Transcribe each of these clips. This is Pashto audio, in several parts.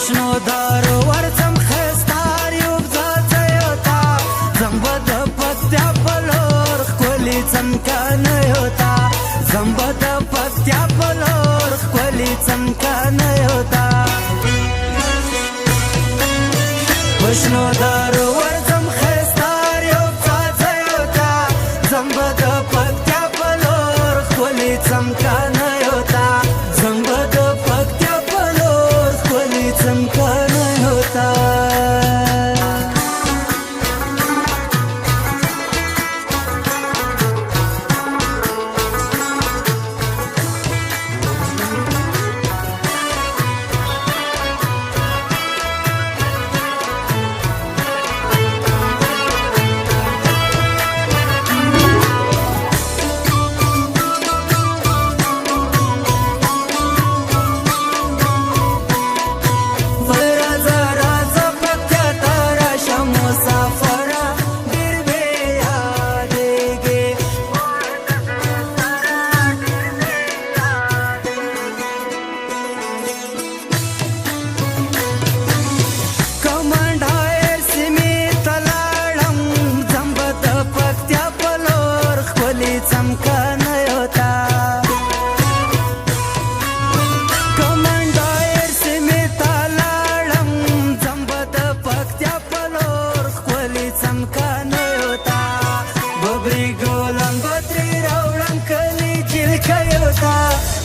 شنو دارو ورځم خستار یو ځایوتا زمبه د پکتیا په لور ښکلي څمکنه یوتا زمبه د پکتیا په لور ښکلي څمکنه یوتا شنو دارو ورځم خستار یو ځایوتا زمبه د پکتیا په لور ښکلي څمکنه یوتا زمبه د پکتیا په لور ښکلي څمکنه یوتا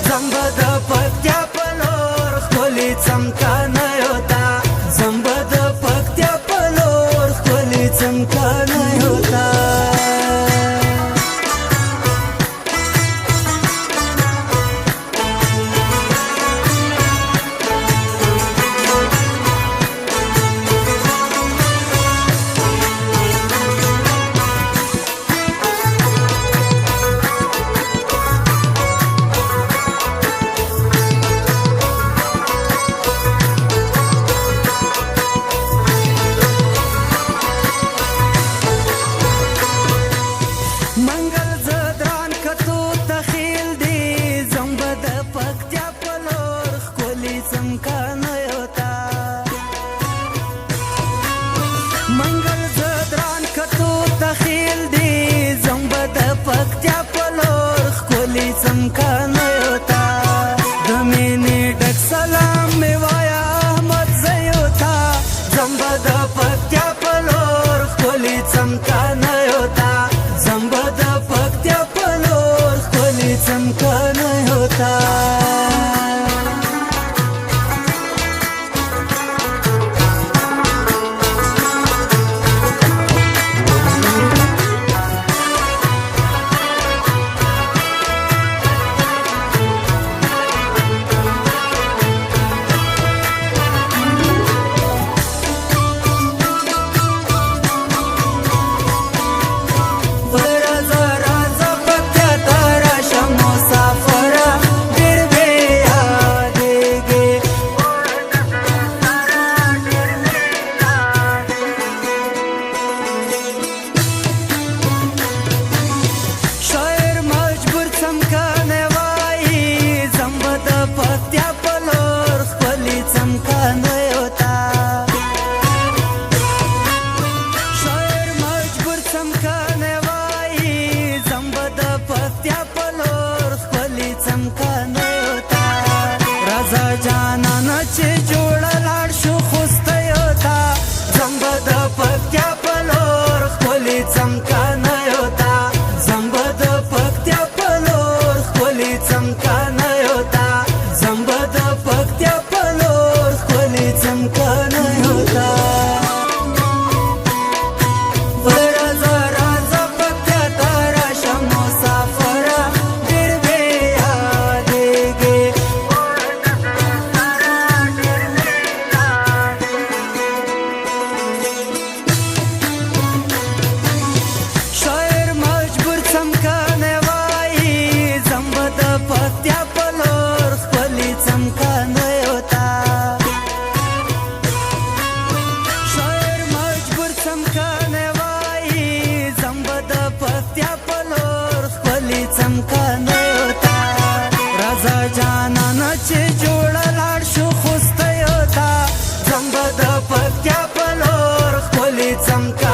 زمبه د پکتیا په لور ښکلي څمکنه یوتا زمبه د پکتیا په لور ښکلي څمکنه یوتا منګل زدران کتو تخیل دی زمبه د پکتیا په لور ښکلي څمکنه یوتا د مینې ډک سلام مې وایه احمد زه یوتا زمبه د پکتیا په لور ښکلي څمکنه یوتا زمبه د پکتیا په لور ښکلي څمکنه یوتا جانانه چې جوړه لاړ شو خوسته یوتا زمبه د پکتیا په لور ښکلي څمکنه یوتا زمبه د پکتیا په لور ښکلي څمکنه یوتا زمبه د پکتیا په لور ښکلي څمکنه یوتا چې جوړه لاړ شو خوسته یوتا چمکا